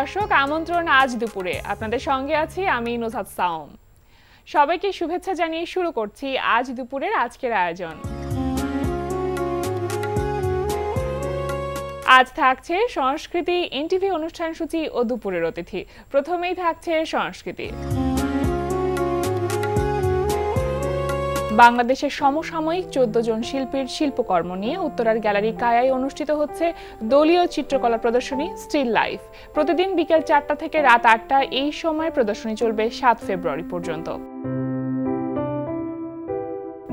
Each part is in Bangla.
দর্শক, আমন্ত্রণ আজ দুপুরে আপনাদের সঙ্গে আছি আমি নুসাত সাওম। সবাইকে শুভেচ্ছা জানিয়ে শুরু করছি আজ দুপুরের আজকের আয়োজন। আজ থাকছে সংস্কৃতি, এনটিভি অনুষ্ঠান সূচি ও দুপুরের অতিথি। প্রথমেই থাকছে সংস্কৃতি। বাংলাদেশের সমসাময়িক 14 জন শিল্পীর শিল্পকর্ম নিয়ে উত্তরার গ্যালারি কায়ায় অনুষ্ঠিত হচ্ছে দলীয় চিত্রকলা প্রদর্শনী স্টিল লাইফ। প্রতিদিন বিকেল 4টা থেকে রাত 8টা এই সময় প্রদর্শনী চলবে 7 ফেব্রুয়ারি পর্যন্ত।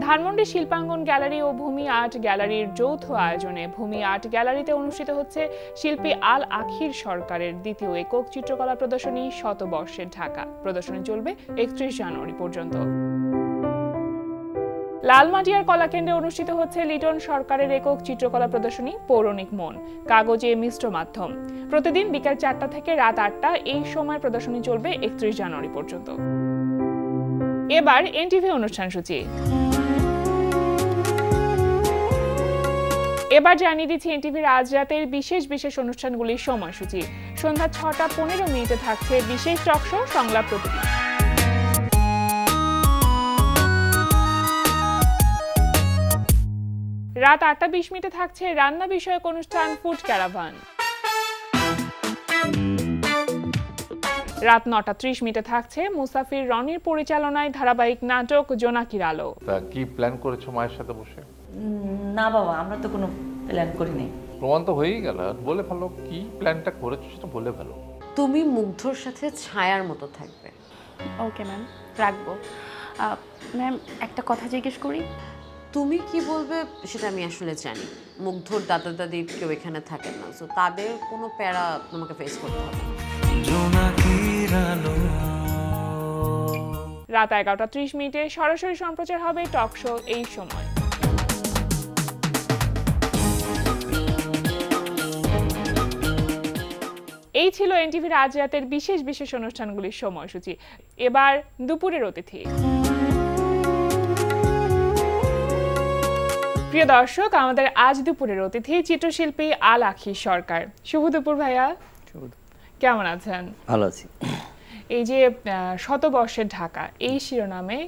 ধানমন্ডি শিল্পাঙ্গন গ্যালারি ও ভূমি আর্ট গ্যালারির যৌথ আয়োজনে ভূমি আর্ট গ্যালারিতে অনুষ্ঠিত হচ্ছে শিল্পী আল আখির সরকারের দ্বিতীয় একক চিত্রকলা প্রদর্শনী শতবর্ষের ঢাকা। প্রদর্শনী চলবে 31 জানুয়ারি পর্যন্ত। লালমাটিয়ার কলাকেন্দ্রে অনুষ্ঠিত হচ্ছে লিটন সরকারের একক চিত্রকলা প্রদর্শনী পৌরাণিক মন, কাগজে মিশ্র মাধ্যম। প্রতিদিন বিকেল 4টা থেকে রাত 8টা এই সময় প্রদর্শনী চলবে 31 জানুয়ারি পর্যন্ত। এবার এনটিভি অনুষ্ঠান সূচি। এবার জানিয়ে দিচ্ছি এনটিভির আজ রাতের বিশেষ অনুষ্ঠানগুলির সময়সূচি। সন্ধ্যা 6টা 15 মিনিটে থাকছে বিশেষ টক শো সংলাপ প্রতিদিন। রাত 8টা 20 মিনিটে থাকছে রান্না বিষয়ক অনুষ্ঠান ফুড ক্যারাভান। রাত 9টা 30 মিনিটে থাকছে মুসাফির রনির পরিচালনায় ধারাবাহিক নাটক জোনাকির আলো। কি প্ল্যান করেছো মায়ের সাথে বসে? না বাবা, আমরা তো কোনো প্ল্যান করিনি। প্রমাণ তো হয়েই গেল, বলে ফেলো কি প্ল্যানটা করেছো সেটা বলে ফেলো। তুমি মুগ্ধর সাথে ছায়ার মতো থাকবে। ওকে ম্যাম, রাখবো। ম্যাম, একটা কথা জিজ্ঞেস করি। তুমি কি বলবে সেটা আমি আসলে জানি। মুগ্ধর দাদা দাদি কেউ এখানে থাকেন না, সো তাদের কোনো প্যারা তোমাকে ফেস করতে হবে না। রাত 11টা 30 মিনিটে সরাসরি সম্প্রচার হবে টক শো এই সময়। এই ছিল এনটিভির আজ রাতের বিশেষ অনুষ্ঠানগুলির সময়সূচি। এবার দুপুরের অতিথি। প্রিয় দর্শক, আমাদের আজ দুপুরের অতিথি চিত্রশিল্পী আল আখির সরকার। শুভ দুপুর ভাইয়া, কেমন আছেন? ভালো আছি। এই যে শতবর্ষের ঢাকা এই শিরোনামে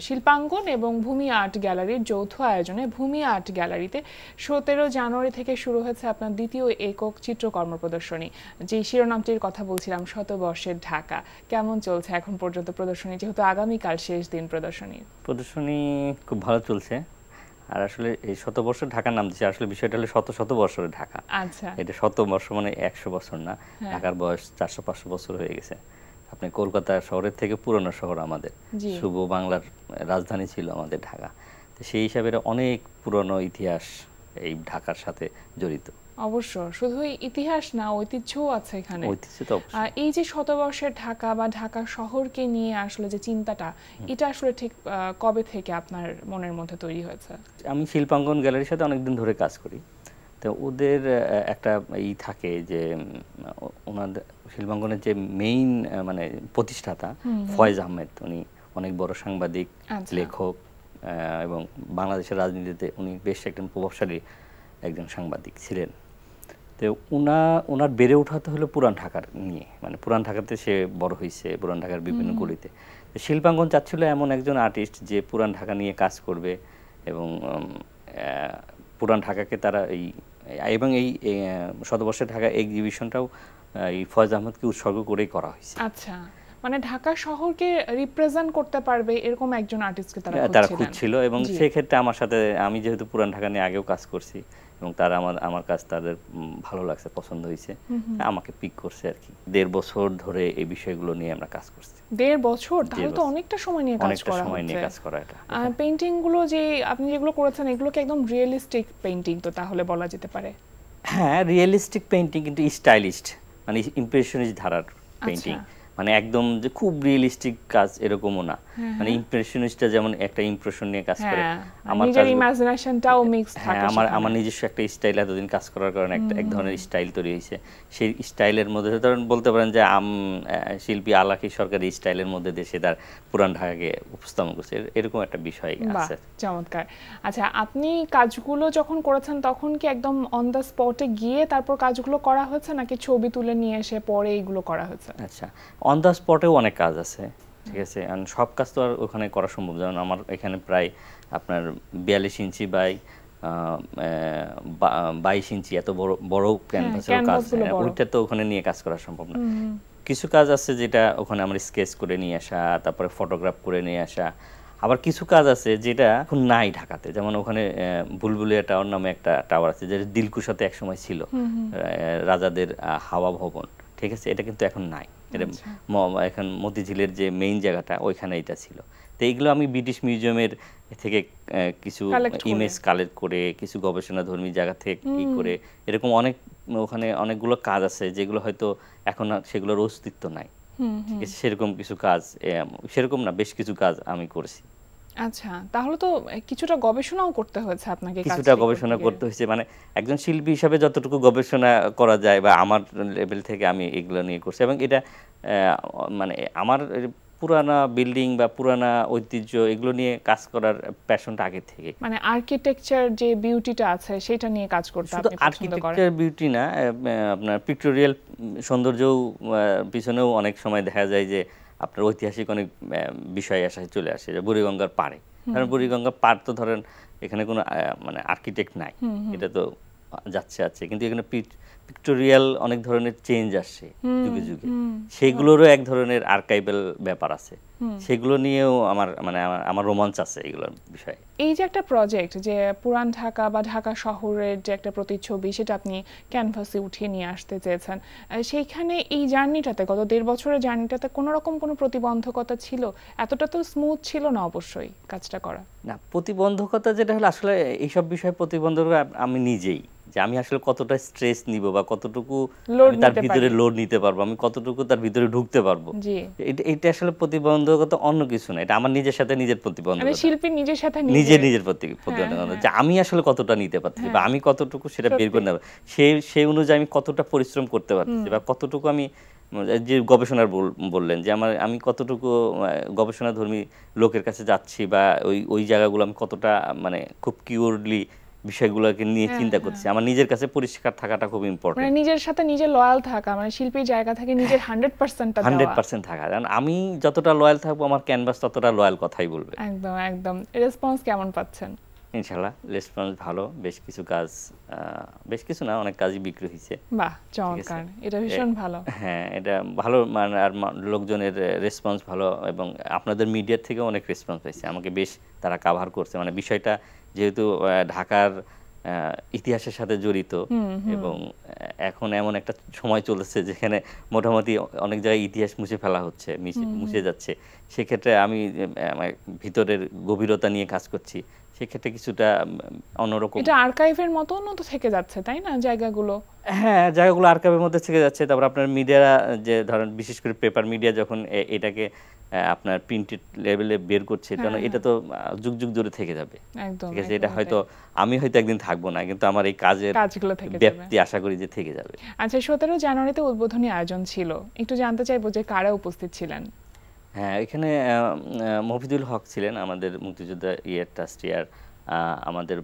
শিল্পাঙ্গন এবং ভূমি আর্ট গ্যালারির যৌথ আয়োজনে ভূমি আর্ট গ্যালারিতে 17 জানুয়ারি থেকে শুরু হয়েছে আপনার দ্বিতীয় একক চিত্রকর্ম প্রদর্শনী, যে শিরোনামটির কথা বলছিলাম শতবর্ষের ঢাকা। কেমন চলছে এখন পর্যন্ত প্রদর্শনী, যেহেতু আগামীকাল শেষ দিন প্রদর্শনী? প্রদর্শনী খুব ভালো চলছে। আর আসলে এই শতবর্ষের ঢাকার নাম দিচ্ছে, আসলে বিষয়টা হলো শত বর্ষের ঢাকা। আচ্ছা, এটা শতবর্ষ মানে 100 বছর না। ঢাকার বয়স 400-500 বছর হয়ে গেছে। আপনি কলকাতা শহরের থেকে পুরনো শহর আমাদের, শুভ বাংলার রাজধানী ছিল আমাদের ঢাকা। তো সেই হিসাবে অনেক পুরনো ইতিহাস এই ঢাকার সাথে জড়িত। অবশ্য শুধু ইতিহাস না, ঐতিহ্যও আছে এখানে। ঐতিহ্য তো অবশ্যই। এই যে শতবর্ষের ঢাকা বা ঢাকা শহরকে নিয়ে আসলে যে চিন্তাটা, এটা আসলে ঠিক কবে থেকে আপনার মনের মধ্যে তৈরি হয়েছে? আমি শিল্পাঙ্গন গ্যালারির সাথে অনেকদিন ধরে কাজ করি। তো ওদের একটা থাকে যে ওনাদের শিল্পাঙ্গনের যে মেইন মানে প্রতিষ্ঠাতা ফয়েজ আহমেদ, উনি অনেক বড় সাংবাদিক, লেখক এবং বাংলাদেশের রাজনীতিতে উনি বেশ একজন প্রভাবশালী একজন সাংবাদিক ছিলেন। তো ওনার বেড়ে ওঠাতে হলো পুরান ঢাকার নিয়ে, মানে পুরান ঢাকাতে সে বড় হয়েছে, পুরান ঢাকার বিভিন্ন গলিতে। শিল্পাঙ্গন চাচ্ছিল এমন একজন আর্টিস্ট যে পুরান ঢাকা নিয়ে কাজ করবে এবং পুরান ঢাকাকে তারা এবং এই শতবর্ষের ঢাকা এক্সিবিশনটাও এই ফয়েজ আহমদকে উৎসর্গ করেই করা হয়েছে। আচ্ছা, মানে ঢাকা শহরকে রিপ্রেজেন্ট করতে পারবে এরকম একজন আর্টিস্টকে তারা খুঁজছিল। এবং সেই ক্ষেত্রে আমার সাথে, আমি যেহেতু পুরান ঢাকা নিয়ে আগেও কাজ করছি এবং তারা আমার কাজ তাদের ভালো লাগছে, পছন্দ হয়েছে, আমাকে পিক করছে আর কি। 1.5 বছর ধরে এই বিষয়গুলো নিয়ে আমরা কাজ করছি। 1.5 বছর? তাহলে তো অনেকটা সময় নিয়ে কাজ করা এটা। পেইন্টিং গুলো যে আপনি যেগুলো করেছেন এগুলো কি একদম রিয়েলিস্টিক পেইন্টিং তো তাহলে বলা যেতে পারে? হ্যাঁ, রিয়েলিস্টিক পেইন্টিং কিন্তু স্টাইলিস্ট, মানে ইমপ্রেশনিস্ট ধারার পেইন্টিং। মানে একদম যে খুব রিয়েলিস্টিক কাজ এরকমও না, মানে ইমপ্রেশনিস্টটা যেমন একটা ইমপ্রেশন নিয়ে কাজ করে, আমার নিজের ইমাজিনেশনটাও মিক্স থাকে। আমার নিজস্ব একটা স্টাইল এতদিন কাজ করার কারণে এক ধরনের স্টাইল তৈরি হয়েছে। সেই স্টাইলের মধ্যে ধরেন বলতে পারেন যে শিল্পী আলাকি সরকারি স্টাইলের মধ্যে দিয়ে সে তার পুরান ঢাকাকে উপস্থাপন করছে, এরকম একটা বিষয় আছে। চমৎকার। আচ্ছা, আপনি কাজগুলো যখন করেছেন তখন কি একদম অন দ্য স্পটে গিয়ে তারপর কাজগুলো করা হয়েছে, নাকি ছবি তুলে নিয়ে এসে পরে এইগুলো করা হয়েছে? আচ্ছা, অন দ্য স্পটেও অনেক কাজ আছে, ঠিক আছে, কারণ সব কাজ তো আর ওখানে করা সম্ভব। যেমন আমার এখানে প্রায় আপনার 42 ইঞ্চি বাই 22 ইঞ্চি এত বড় বড় ক্যানভাসের কাজ, ওইটা তো ওখানে নিয়ে কাজ করা সম্ভব না। কিছু কাজ আছে যেটা ওখানে আমরা স্কেচ করে নিয়ে আসা, তারপরে ফটোগ্রাফ করে নিয়ে আসা। আবার কিছু কাজ আছে যেটা এখন নাই ঢাকাতে, যেমন ওখানে বুলবুলিয়া টাওয়ার নামে একটা টাওয়ার আছে যেটা দিলকুশাতে একসময় ছিল, রাজাদের হাওয়া ভবন, ঠিক আছে, এটা কিন্তু এখন নাই। এটা এখন মতিঝিলের যে মেইন জায়গাটা ওইখানে এটা ছিল। তো এইগুলো আমি ব্রিটিশ মিউজিয়ামের থেকে কিছু ইমেজ কালেক্ট করে, কিছু গবেষণাধর্মী জায়গা থেকে ই করে, এরকম অনেক ওখানে অনেকগুলো কাজ আছে যেগুলো হয়তো এখন সেগুলোর অস্তিত্ব নাই, ঠিক আছে, সেরকম কিছু কাজ, সেরকম না বেশ কিছু কাজ আমি করেছি। আচ্ছা, তাহলে তো কিছুটা গবেষণাও করতে হয়েছে আপনাকে। কিছুটা গবেষণা করতে হয়েছে, মানে একজন শিল্পী হিসাবে যতটুকু গবেষণা করা যায় বা আমার লেভেল থেকে আমি এগুলো নিয়ে করছি। এবং এটা মানে আমার পুরানা বিল্ডিং বা পুরানা ঐতিহ্য এগুলো নিয়ে কাজ করার প্যাশনটা আগে থেকে, মানে আর্কিটেকচার যে বিউটিটা আছে সেটা নিয়ে কাজ করতে আপনি পছন্দ করেন। আর্কিটেকচার বিউটি না, আপনার পিক্টোরিয়াল সৌন্দর্যও পিছনেও অনেক সময় দেখা যায় যে আপনার ঐতিহাসিক অনেক বিষয় চলে আসে, যে বুড়িগঙ্গার পাড়ে। কারণ বুড়িগঙ্গার পাড় তো ধরেন এখানে কোনো মানে আর্কিটেক্ট নাই, এটা তো যাচ্ছে আছে, কিন্তু এখানে পিক্টোরিয়াল অনেক ধরনের চেঞ্জ আসছে যুগে যুগে, সেগুলোরও এক ধরনের আর্কাইভাল ব্যাপার আছে, সেগুলো নিয়েও আমার রোমাঞ্চ আছে এগুলোর বিষয়ে। এই যে একটা প্রজেক্ট, যে পুরান ঢাকা বা ঢাকা শহরের যে একটা প্রতিচ্ছবি সেটা আপনি ক্যানভাসে উঠিয়ে নিয়ে আসতে চেয়েছেন, সেইখানে এই জার্নিটাতে, গত 1.5 বছরের জার্নিটাতে কোনো রকম কোনো প্রতিবন্ধকতা ছিল? এতটা তো স্মুথ ছিল না অবশ্যই কাজটা করা। না, প্রতিবন্ধকতা যেটা হলো আসলে এইসব বিষয়ে প্রতিবন্ধকতা আমি নিজেই, যে আমি আসলে কতটা স্ট্রেস নিব বা কতটুকু তার ভিতরে লোড নিতে পারবো, আমি কতটুকু তার ভিতরে ঢুকতে পারবো, এটা আসলে প্রতিবন্ধকতা অন্য কিছু না, এটা আমার নিজের সাথে নিজের প্রতিবন্ধকতা, শিল্পী নিজের সাথে নিজের প্রতিবন্ধকতা, যে আমি আসলে কতটা নিতে পারছি বা আমি কতটুকু সেটা বের করে নেব, সেই অনুযায়ী আমি কতটা পরিশ্রম করতে পারছি বা কতটুকু আমি, যে গবেষণার বললেন যে আমি কতটুকু গবেষণাধর্মী লোকের কাছে যাচ্ছি বা ওই জায়গাগুলো আমি কতটা মানে খুব কিউরলি বিষয়গুলোকে নিয়ে চিন্তা করছি, আমার নিজের কাছে পরিষ্কার থাকাটা খুব ইম্পর্টেন্ট, মানে নিজের সাথে নিজে লয়াল থাকা, মানে শিল্পীর জায়গা থেকে নিজের 100% থাকা। কারণ আমি যতটা লয়াল থাকবো আমার ক্যানভাস ততটা লয়াল কথাই বলবে। একদম একদম। রেসপন্স কেমন পাচ্ছেন? ইনশাআল্লাহ রেসপন্স ভালো, বেশ কিছু কাজ, বেশ কিছু না অনেক কাজই বিক্রি হয়েছে। বাহ, চমৎকার, এটা ভীষণ ভালো। হ্যাঁ, এটা ভালো, মানে আর লোকজনের রেসপন্স ভালো, এবং আপনাদের মিডিয়া থেকেও অনেক রেসপন্স পাইছে, আমাকে বেশ তারা কাভার করছে, মানে বিষয়টা যেহেতু ঢাকার ইতিহাসের সাথে জড়িত, এবং এখন এমন একটা সময় চলেছে যেখানে মোটামুটি অনেক জায়গায় ইতিহাস মুছে ফেলা হচ্ছে, মুছে যাচ্ছে, সেক্ষেত্রে আমি ভিতরের গভীরতা নিয়ে কাজ করছি, সেক্ষেত্রে কিছুটা অন্যরকম, এটা আর্কাইভের মতো তো থেকে যাচ্ছে, তাই না জায়গাগুলো? হ্যাঁ, জায়গাগুলো আর্কাইভের মধ্যে থেকে যাচ্ছে। তারপর আপনার মিডিয়া, যে ধরেন বিশেষ করে পেপার মিডিয়া যখন এটাকে আপনার প্রিন্টেড লেভেলে বের করছে, কারণ এটা তো যুগ যুগ ধরে থেকে যাবে, ঠিক আছে, এটা হয়তো আমি হয়তো একদিন থাকবো না, কিন্তু আমার এই কাজগুলো ব্যাপ্তি আশা করি যে থেকে যাবে। আচ্ছা, 17 জানুয়ারিতে উদ্বোধনী আয়োজন ছিল, একটু জানতে চাইবো যে কারা উপস্থিত ছিলেন? হ্যাঁ, এখানে মফিদুল হক ছিলেন, আমাদের মুক্তিযোদ্ধা ট্রাস্টি, আর আমাদের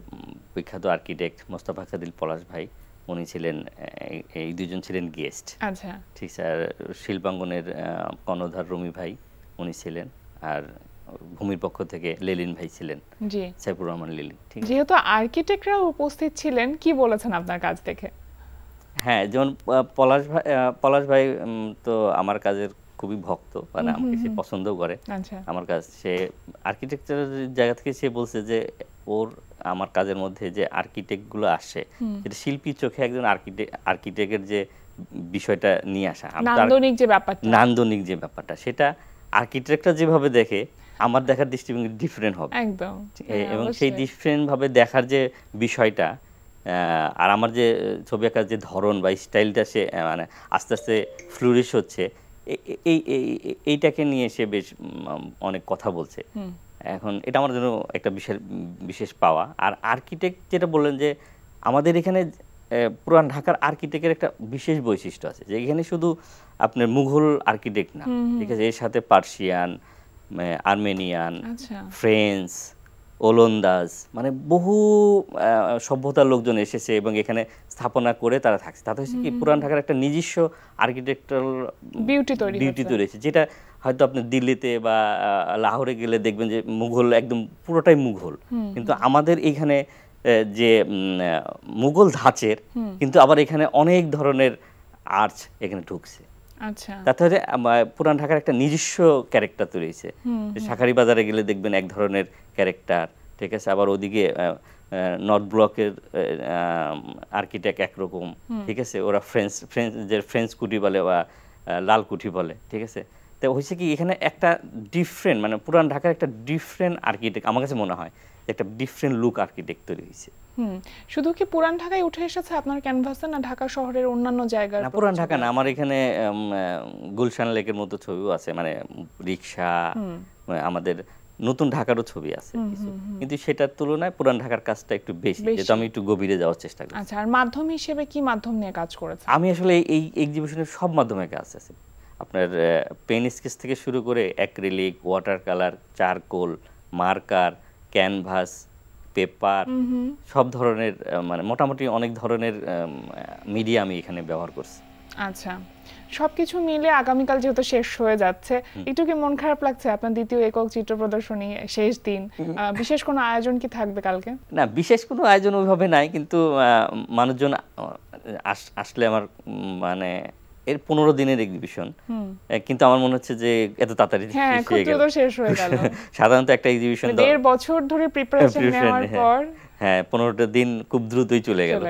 বিখ্যাত আর্কিটেক্ট মোস্তফা কাদিল পলাশ ভাই, উনি ছিলেন, এই দুজন ছিলেন গেস্ট। আচ্ছা, ঠিক স্যার। শিল্পাঙ্গনের কর্ণধার রমি ভাই উনি ছিলেন, আর ভূমির পক্ষ থেকে লেলিন ভাই ছিলেন, জি, সাইফুর রহমান লেলিন। ঠিক, যেহেতু আর্কিটেক্টরা উপস্থিত ছিলেন, কি বলেছেন আপনার কাজ দেখে? হ্যাঁ, যেমন পলাশ ভাই তো আমার কাজের খুবই ভক্ত, মানে আমাকে সে পছন্দও করে আমার কাজ, সে আর্কিটেকচারের জায়গা থেকে সে বলছে যে ওর আমার কাজের মধ্যে যে আর্কিটেক্ট গুলো আসে, যেটা শিল্পীর চোখে একজন আর্কিটেক্টের যে বিষয়টা নিয়ে আসা, নান্দনিক যে ব্যাপারটা, সেটা আর্কিটেক্টরা যেভাবে দেখে আমার দেখার দৃষ্টিভঙ্গি ডিফারেন্ট হবে একদম, এবং সেই ডিফারেন্ট ভাবে দেখার যে বিষয়টা, আর আমার যে ছবি আঁকার যে ধরন বা স্টাইলটা, সে মানে আস্তে আস্তে ফ্লুরিশ হচ্ছে, এইটাকে নিয়ে সে বেশ অনেক কথা বলছে। এখন এটা আমার জন্য একটা বিশেষ পাওয়া। আর আর্কিটেক্ট যেটা বললেন যে আমাদের এখানে পুরান ঢাকার আর্কিটেক্টের একটা বিশেষ বৈশিষ্ট্য আছে, যে এখানে শুধু আপনার মুঘল আর্কিটেক্ট না, ঠিক আছে, এর সাথে পার্সিয়ান, আর্মেনিয়ান, ফ্রেঞ্চ, ওলন্দাজ, মানে বহু সভ্যতার লোকজন এসেছে এবং এখানে স্থাপনা করে তারা থাকছে। তাতে হচ্ছে কি পুরান ঢাকার একটা নিজস্ব আর্কিটেকচারাল বিউটি তৈরি হয়েছে, যেটা হয়তো আপনি দিল্লিতে বা লাহোরে গেলে দেখবেন যে মুঘল, একদম পুরোটাই মুঘল, কিন্তু আমাদের এইখানে যে মুঘল ধাঁচের, কিন্তু আবার এখানে অনেক ধরনের আর্চ এখানে ঢুকছে। তাতে হচ্ছে পুরান ঢাকার একটা নিজস্ব ক্যারেক্টার তৈরি হয়েছে। শাঁখারী বাজারে গেলে দেখবেন এক ধরনের ক্যারেক্টার, ঠিক আছে, আবার ওদিকে নর্থ ব্লকের আর্কিটেক্ট একরকম, ঠিক আছে, ওরা ফ্রেঞ্চ কুঠি বলে বা লাল কুঠি বলে, ঠিক আছে। তো হয়েছে কি এখানে একটা ডিফারেন্ট, মানে পুরান ঢাকার একটা ডিফারেন্ট আর্কিটেক্ট আমার কাছে মনে হয়, একটা ডিফারেন্ট লুক আর্কিটেক্ট তৈরি হয়েছে। শুধু কি পুরান ঢাকায় উঠে এসেছে আপনার ক্যানভাসে, না ঢাকা শহরের অন্যান্য জায়গায়? না, পুরান ঢাকা না, আমার এখানে গুলশান লেকের মতো ছবিও আছে, মানে রিক্সা, আমাদের নতুন ঢাকারও ছবি আছে কিছু, কিন্তু সেটার তুলনায় পুরান ঢাকার কাজটা একটু বেশি, যেটা আমি একটু গভীরে যাওয়ার চেষ্টা করি। আচ্ছা, আর মাধ্যম হিসেবে কি মাধ্যম নিয়ে কাজ করেছে? আমি আসলে এই এক্সিবিশনের সব মাধ্যমে কাজ আছে, আপনার পেন স্কেচ থেকে শুরু করে acrylic, water colour, charcoal, marker, canvas, paper, সব ধরনের, মানে মোটামুটি অনেক ধরনের মিডিয়া আমি এখানে ব্যবহার করছি। আচ্ছা, সবকিছু মিলে আগামীকাল যেহেতু শেষ হয়ে যাচ্ছে, একটু কি মন খারাপ লাগছে? আপনার দ্বিতীয় একক চিত্র প্রদর্শনী শেষ দিন, বিশেষ কোনো আয়োজন কি থাকবে কালকে? না, বিশেষ কোনো আয়োজন ওইভাবে নাই, কিন্তু মানুষজন আসলে আমার মানে এর 15 দিনের এক্সিবিশন, কিন্তু আমার মনে হচ্ছে যে এত তাড়াতাড়ি শেষ হয়ে গেল। সাধারণত একটা এক্সিবিশন 1.5 বছর ধরে প্রিপারেশন নেওয়ার পর 15টা দিন খুব দ্রুতই চলে গেল।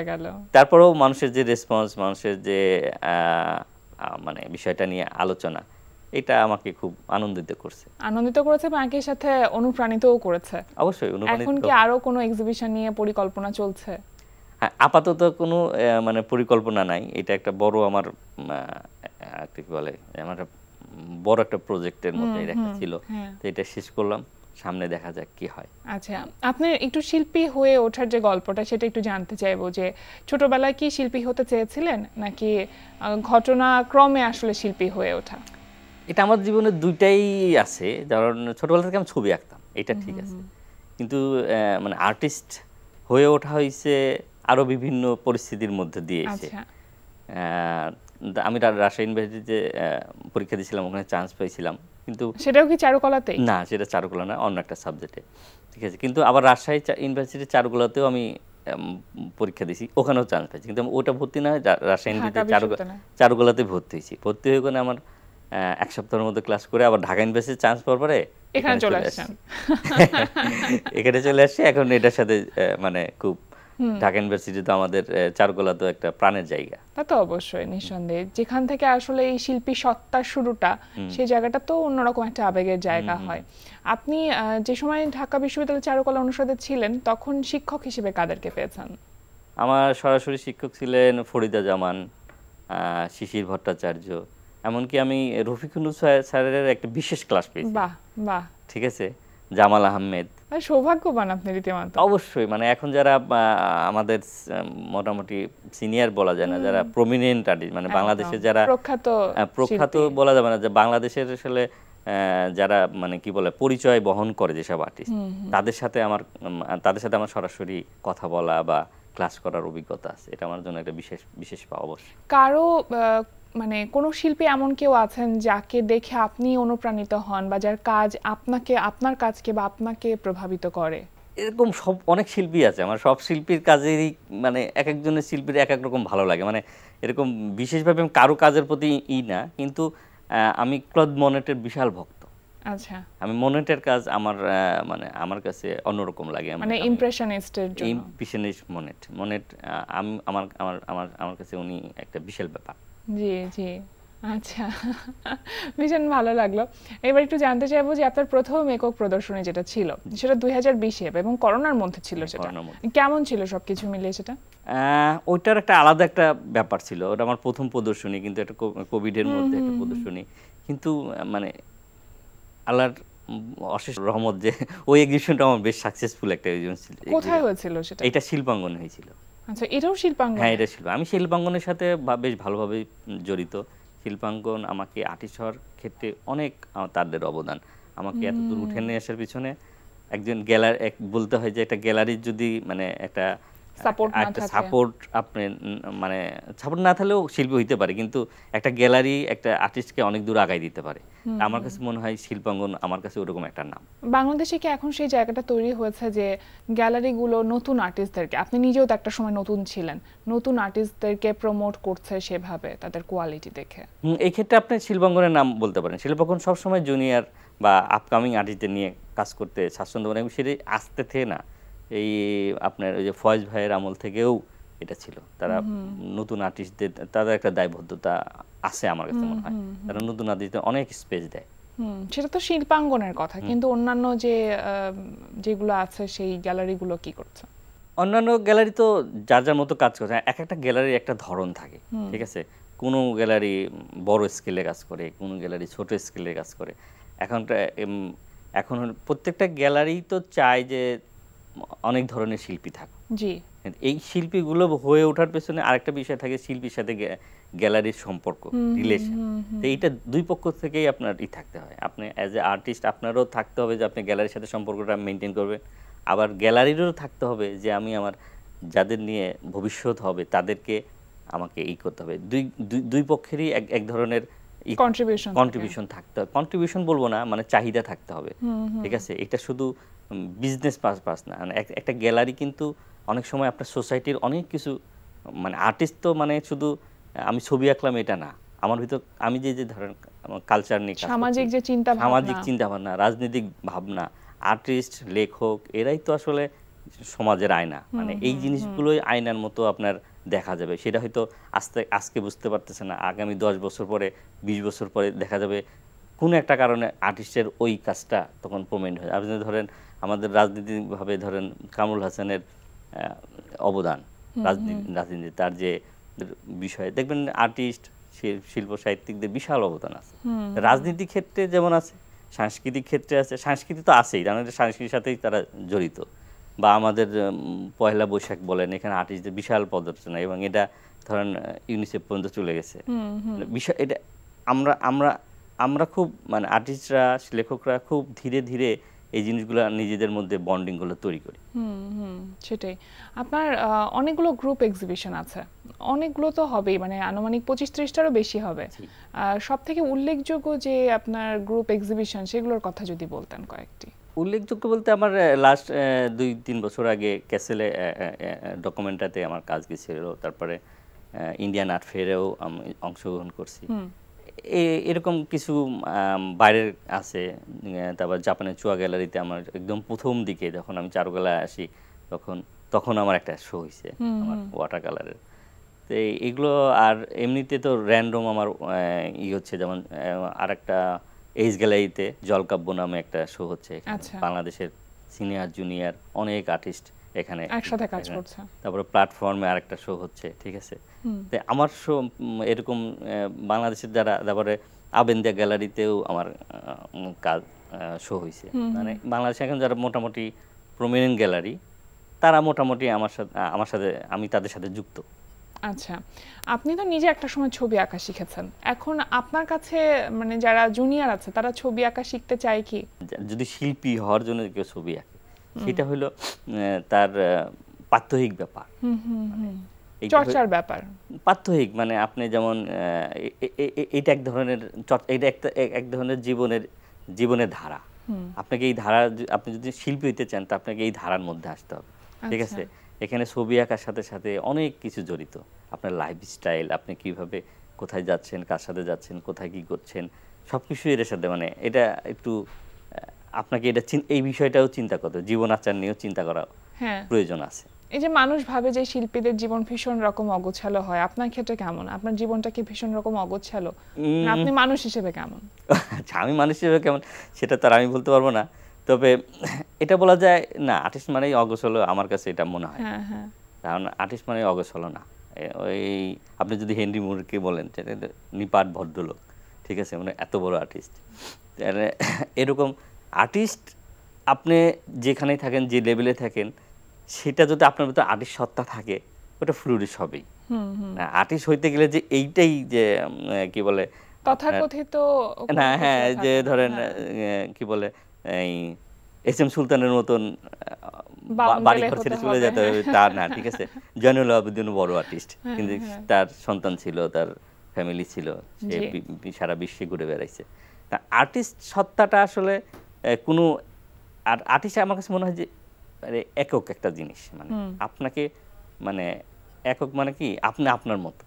তারপরেও মানুষের যে রেসপন্স, মানুষের যে মানে বিষয়টা নিয়ে আলোচনা, এটা আমাকে খুব আনন্দিত করেছে এবং একই সাথে অনুপ্রাণিতও করেছে। অবশ্যই অনুপ্রাণিত। এখন কি আরো কোনো এক্সিবিশন নিয়ে পরিকল্পনা চলছে? আপাতত কোনো মানে পরিকল্পনা নাই। এটা একটা বড় আমার কি বলে, আমার বড় একটা প্রজেক্টের মধ্যে এটা ছিল, তো এটা শেষ করলাম, সামনে দেখা যাক কি হয়। আচ্ছা, আপনি একটু শিল্পী হয়ে ওঠার যে গল্পটা, সেটা একটু জানতে চাইবো, যে ছোটবেলায় কি শিল্পী হতে চেয়েছিলেন, নাকি ঘটনাক্রমে আসলে শিল্পী হয়ে ওঠা? এটা আমার জীবনে দুইটাই আছে। কারণ ছোটবেলা থেকে আমি ছবি আঁকতাম, এটা ঠিক আছে, কিন্তু মানে আর্টিস্ট হয়ে ওঠা হয়েছে আরো বিভিন্ন পরিস্থিতির মধ্যে দিয়ে এসে। আমি রাজশাহী ইউনিভার্সিটিতে পরীক্ষা দিয়েছিলাম, ওখানে চান্স পেয়েছিলাম, কিন্তু সেটাও কি চারুকলাতেই? না, সেটা চারুকলা না, অন্য একটা সাবজেক্টে, ঠিক আছে। কিন্তু আবার রাজশাহী ইউনিভার্সিটির চারুকলাতেও আমি পরীক্ষা দিয়েছি, ওখানেও চান্স পেয়েছি, কিন্তু ওটা ভর্তি না হয় রাজশাহী ইউনিভার্সিটিতে চারুকলাতে ভর্তি হয়েছি। ভর্তি হয়ে ওখানে আমার 1 সপ্তাহের মধ্যে ক্লাস করে আবার ঢাকা ইউনিভার্সিটির চান্স পাওয়ার পরে এখানে চলে আসছি। এখানে চলে আসছি। এখন এটার সাথে মানে খুব, ঢাকা ইউনিভার্সিটি তো আমাদের চারুকলা তো একটা প্রাণের জায়গা। তা তো অবশ্যই, নিঃসন্দেহে, যেখান থেকে আসলে এই শিল্পী সত্তার শুরুটা, সেই জায়গাটা তো অন্যরকম একটা আবেগের জায়গা হয়। আপনি যে সময় ঢাকা বিশ্ববিদ্যালয়ের চারুকলা অনুষদে ছিলেন, তখন শিক্ষক হিসেবে কাদেরকে পেয়েছেন? আমার সরাসরি শিক্ষক ছিলেন ফরিদা জামান, শিশির ভট্টাচার্য, এমনকি আমি রফিকুল স্যারের একটা বিশেষ ক্লাস পেয়েছি। বাহ বাহ, ঠিক আছে, জামাল আহমেদ। সৌভাগ্যবান আপনি রীতিমতো। অবশ্যই, মানে এখন যারা আমাদের মোটামুটি সিনিয়র বলা যায় না, যারা প্রমিনেন্ট আর্টিস্ট, মানে বাংলাদেশে যারা প্রখ্যাত বলা যাবে না, যে বাংলাদেশের আসলে যারা মানে কি বলে পরিচয় বহন করে যেসব আর্টিস্ট, তাদের সাথে আমার সরাসরি কথা বলা বা ক্লাস করার অভিজ্ঞতা আছে। এটা আমার জন্য একটা বিশেষ পাওয়া। অবশ্যই কারো মানে কোনো শিল্পী এমন কেউ আছেন যাকে দেখে আপনি অনুপ্রাণিত হন, বা যার কাজ আপনার কাজকে বা আপনাকে প্রভাবিত করে? এরকম অনেক শিল্পী আছে, আমার সব শিল্পীর কাজেরই মানে এক একজনের শিল্পীর এক এক রকম ভালো লাগে, মানে এরকম বিশেষভাবে আমি কারো কাজের প্রতি না, কিন্তু আমি ক্লদ মনেটের বিশাল ভক্ত। আচ্ছা, আমি মনেটের কাজ মানে আমার কাছে অন্যরকম লাগে, মানে ইমপ্রেশনিস্টের জন্য। ইমপ্রেশনিস্ট মনেট আমার কাছে উনি একটা বিশাল ব্যাপার। জি জি, আচ্ছা, ভীষণ ভালো লাগলো। এবার একটু জানতে চাইবো যে আপনার প্রথম একক প্রদর্শনী যেটা ছিল সেটা 2020-এ এবং করোনার মধ্যে ছিল সেটা, করোনার মধ্যে। কেমন ছিল সবকিছু মিলিয়ে সেটা? ওইটার একটা আলাদা একটা ব্যাপার ছিল, ওটা আমার প্রথম প্রদর্শনী, কিন্তু একটা কোভিডের মধ্যে একটা প্রদর্শনী, কিন্তু মানে আল্লাহর অশেষ রহমত যে ওই এক্সিবিশনটা আমার বেশ সাকসেসফুল একটা এক্সিবিশন ছিল। কোথায় হয়েছিল সেটা? এটা শিল্পাঙ্গনে হয়েছিল। আচ্ছা, এটাও শিল্পাঙ্গন? হ্যাঁ, এটা শিল্প, আমি শিল্পাঙ্গনের সাথে বেশ ভালোভাবে জড়িত। শিল্পাঙ্গন আমাকে আর্টিস্ট হওয়ার ক্ষেত্রে অনেক তাদের অবদান, আমাকে এত দূর উঠে নিয়ে আসার পিছনে একজন বলতে হয় যে একটা গ্যালারির যদি মানে একটা সাপোর্ট আপনি মানে সাপোর্ট না থাকলেও শিল্পী হইতে পারে, কিন্তু একটা গ্যালারি একটা আর্টিস্টকে অনেক দূর আগায় দিতে পারে। আমার কাছে মনে হয় শিল্পাঙ্গন আমার কাছে ওরকম একটা নাম। বাংলাদেশে কি এখন সেই জায়গাটা তৈরি হয়েছে যে গ্যালারিগুলো নতুন আর্টিস্টদেরকে, আপনি নিজেও তো একটা সময় নতুন ছিলেন, নতুন আর্টিস্টদেরকে প্রমোট করছে সেভাবে তাদের কোয়ালিটি দেখে? এই ক্ষেত্রে আপনি শিল্পাঙ্গনের নাম বলতে পারেন। শিল্পাঙ্গন সবসময় জুনিয়র বা আপকামিং আর্টিস্টদের নিয়ে কাজ করতে স্বাচ্ছন্দ্য মানে সেটা আসতে থেকে না, এই আপনার ওই যে ফয়েজ ভাইয়ের আমল থেকেও এটা ছিল। তারা নতুন আর্টিস্টদের তাদের একটা দায়বদ্ধতা আছে আমার কাছে মনে হয়, তারা নতুন আর্টিস্টদের অনেক স্পেস দেয়। সেটা তো শিল্পাঙ্গনের কথা, কিন্তু অন্যান্য যেগুলো আছে সেই গ্যালারিগুলো কি করছে? অন্যান্য গ্যালারি তো যার যার মতো কাজ করছে, এক একটা গ্যালারির একটা ধরন থাকে, ঠিক আছে? কোনো গ্যালারি বড় স্কেলে কাজ করে, কোনো গ্যালারি ছোট স্কেলে কাজ করে। এখন প্রত্যেকটা গ্যালারি তো চায় যে অনেক ধরনের শিল্পী থাকুক। জি, এই শিল্পীগুলো হয়ে ওঠার পেছনে আরেকটা বিষয় থাকে, শিল্পীর সাথে গ্যালারির সম্পর্ক, রিলেশন। তো এইটা দুই পক্ষ থেকেই আপনার থাকতে হয়। আপনি অ্যাজ এ আর্টিস্ট আপনারও থাকতে হবে যে আপনি গ্যালারির সাথে সম্পর্কটা মেনটেন করবেন, আবার গ্যালারিরও থাকতে হবে যে আমি আমার যাদের নিয়ে ভবিষ্যৎ হবে তাদেরকে আমাকে করতে হবে। দুই পক্ষেরই এক ধরনের কন্ট্রিবিউশন থাকতে হবে। কন্ট্রিবিউশন বলবো না, মানে চাহিদা থাকতে হবে, ঠিক আছে? এটা শুধু বিজনেস পারপাস না। একটা গ্যালারি কিন্তু অনেক সময় আপনার সোসাইটির অনেক কিছু, মানে আর্টিস্ট তো মানে শুধু আমি ছবি আঁকলাম এটা না, আমার ভিতর আমি যে ধরেন কালচার নিয়ে সামাজিক চিন্তা ভাবনা, রাজনৈতিক ভাবনা, আর্টিস্ট, লেখক এরাই তো আসলে সমাজের আয়না। মানে এই জিনিসগুলোই আয়নার মতো আপনার দেখা যাবে। সেটা হয়তো আজকে বুঝতে পারতেছে না, আগামী 10 বছর পরে 20 বছর পরে দেখা যাবে কোনো একটা কারণে আর্টিস্টের ওই কাজটা তখন প্রমেন্ট হয়। আপনি ধরেন আমাদের রাজনীতিভাবে ধরেন কামরুল হাসানের অবদান রাজনীতি, তার যে বিষয় দেখবেন আর্টিস্ট, শিল্প সাহিত্যিকদের বিশাল অবদান আছে। রাজনীতি ক্ষেত্রে যেমন আছে, সাংস্কৃতিক ক্ষেত্রে আছে। সংস্কৃতি তো আছেই, আমাদের সংস্কৃতির সাথেই তারা জড়িত। বা আমাদের পয়লা বৈশাখ বলেন, এখানে আর্টিস্টদের বিশাল প্রদর্শন, এবং এটা ধরেন ইউনিসেফ পর্যন্ত চলে গেছে বিষয়। এটা আমরা খুব মানে আর্টিস্টরা, লেখকরা খুব ধীরে ধীরে এই জিনিসগুলো নিজেদের মধ্যে বন্ডিংগুলো তৈরি করি। সেটাই। আপনার অনেকগুলো গ্রুপ এক্সিবিশন আছে, অনেকগুলো তো হবেই, মানে আনুমানিক 25-30টারও বেশি হবে। সব থেকে উল্লেখযোগ্য যে আপনার গ্রুপ এক্সিবিশন, সেগুলোর কথা যদি বলতেন কয়েকটি। উল্লেখযোগ্য বলতে আমার লাস্ট 2-3 বছর আগে ক্যাসেলে ডকুমেন্টারিতে আমার কাজ গেছিল, তারপরে ইন্ডিয়ান আর্ট ফেয়ারেও আমি অংশগ্রহণ করছি। এরকম কিছু বাইরের আছে। তারপর জাপানের চুয়া গ্যালারিতে আমার একদম প্রথম দিকে যখন আমি চারুকলায় আসি তখন আমার একটা শো হয়েছে আমার ওয়াটার কালারের। তো এগুলো আর এমনিতে তো র্যান্ডম আমার হচ্ছে, যেমন আর একটা এইচ গ্যালারিতে জলকাব্য নামে একটা শো হচ্ছে, বাংলাদেশের সিনিয়র জুনিয়র অনেক আর্টিস্ট এখানে একসাথে কাজ করছে। তারপরে প্ল্যাটফর্মে আরেকটা শো হচ্ছে, ঠিক আছে? তো আমার শো এরকম বাংলাদেশের যারা, তারপরে আবেন্দিয়া গ্যালারিতেও আমার কাজ শো হয়েছে। মানে বাংলাদেশে এখন যারা মোটামুটি প্রমিনেন্ট গ্যালারি, তারা মোটামুটি আমি তাদের সাথে যুক্ত। আচ্ছা, আপনি তো নিজে একটা সময় ছবি আঁকা শিখেছেন, এখন আপনার কাছে মানে যারা জুনিয়র আছে তারা ছবি আঁকা শিখতে চায় কি? যদি শিল্পী হওয়ার জন্য কেউ ছবি আঁকে, সেটা হলো তার প্রাত্যহিক ব্যাপার, চর্চার ব্যাপার। প্রাত্যহিক মানে আপনি যেমন এটা এক ধরনের এটা এক ধরনের জীবনের ধারা। আপনাকে এই ধারা, আপনি যদি শিল্পী হইতে চান তা আপনাকে এই ধারার মধ্যে আসতে হবে, ঠিক আছে? এখানে ছবি আঁকার সাথে সাথে অনেক কিছু জড়িত, আপনার লাইফস্টাইল, আপনি কিভাবে কোথায় যাচ্ছেন, কার সাথে যাচ্ছেন, কোথায় কি করছেন, সবকিছু এর সাথে, মানে এটা একটু আপনাকে এই বিষয়টাও চিন্তা করতে, জীবন আচার নিয়েও চিন্তা করা প্রয়োজন আছে। এই যে মানুষ ভাবে যে শিল্পীদের জীবন ভীষণ রকম অগোছালো হয়, আপনার ক্ষেত্রে কেমন? আপনার জীবনটা কি ভীষণ রকম অগোছালো? না আপনি মানুষ হিসেবে কেমন? আচ্ছা, আমি মানুষ হিসেবে কেমন সেটা তো আর আমি বলতে পারবো না, তবে এটা বলা যায় না আর্টিস্ট মানেই অগোছালো, আমার কাছে এটা মনে হয়। হ্যাঁ হ্যাঁ, কারণ আর্টিস্ট মানে অগোছালো না। ওই আপনি যদি হেনরি মুরকে বলেন যে নিপাট ভদ্রলোক, ঠিক আছে, মানে এত বড় আর্টিস্ট, এরকম আর্টিস্ট আপনি যেখানেই থাকেন, যে লেভেলে থাকেন, সেটা যদি আপনার ভিতরে আর্টিস্ট সত্তা থাকে, ওটা ফ্লুরিশ হবেই। আর্টিস্ট হইতে গেলে যে এইটাই যে কি বলে তথাকথিত না, হ্যাঁ, যে ধরেন কি বলে এই এস এম সুলতানের মতন বাড়ি ঘর ছেড়ে চলে যেতে হবে তা না, ঠিক আছে। জয়নুল আবেদিন বড় আর্টিস্ট, কিন্তু তার সন্তান ছিল, তার ফ্যামিলি ছিল, সে সারা বিশ্বে ঘুরে বেড়াইছে। তা আর্টিস্ট সত্তাটা আসলে কোনো আর্টিস্ট আমার কাছে মনে হয় যে একক একটা জিনিস, মানে আপনাকে মানে একক মানে কি আপনি আপনার মতো,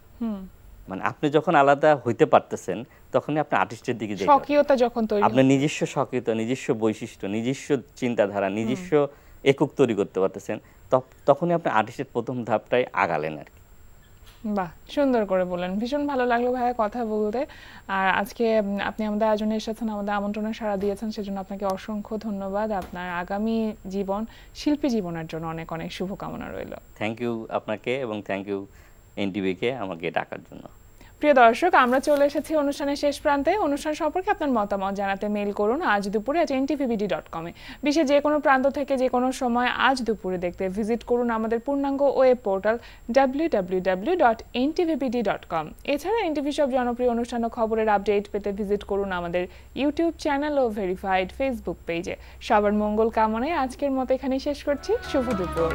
মানে আপনি যখন আলাদা হইতে পারতেছেন তখনই আপনি আর্টিস্টের দিকে যাবেন। স্বকীয়তা যখন তৈরি, আপনার নিজস্ব স্বকীয়তা, নিজস্ব বৈশিষ্ট্য, নিজস্ব চিন্তাধারা, নিজস্ব একক তৈরি করতে পারতেছেন, তখনই আপনি আর্টিস্টের প্রথম ধাপটাই আগালেন আর কি। বাহ, সুন্দর করে বললেন, ভীষণ ভালো লাগলো ভাইয়া কথা বলতে। আর আজকে আপনি আমাদের আয়োজনে এসেছেন, আমাদের আমন্ত্রণে সাড়া দিয়েছেন, সেজন্য আপনাকে অসংখ্য ধন্যবাদ। আপনার আগামী জীবন, শিল্পী জীবনের জন্য অনেক অনেক শুভকামনা রইল। থ্যাংক ইউ আপনাকে এবং থ্যাংক ইউ এনটিভিকে আমাকে ডাকার জন্য। প্রিয় দর্শক, আমরা চলে এসেছি অনুষ্ঠানের শেষ প্রান্তে। অনুষ্ঠান সম্পর্কে আপনার মতামত জানাতে মেইল করুন আজ দুপুরে @ntvbd.com এ। বিশ্বের যে কোনো প্রান্ত থেকে যে কোনো সময় আজ দুপুরে দেখতে ভিজিট করুন আমাদের পূর্ণাঙ্গ ওয়েব পোর্টাল www.ntvbd.com। এছাড়া এনটিভি সব জনপ্রিয় অনুষ্ঠান ও খবরের আপডেট পেতে ভিজিট করুন আমাদের ইউটিউব চ্যানেল ও ভেরিফাইড ফেসবুক পেজে। সবার মঙ্গল কামনায় আজকের মতো এখানেই শেষ করছি। শুভ দুপুর।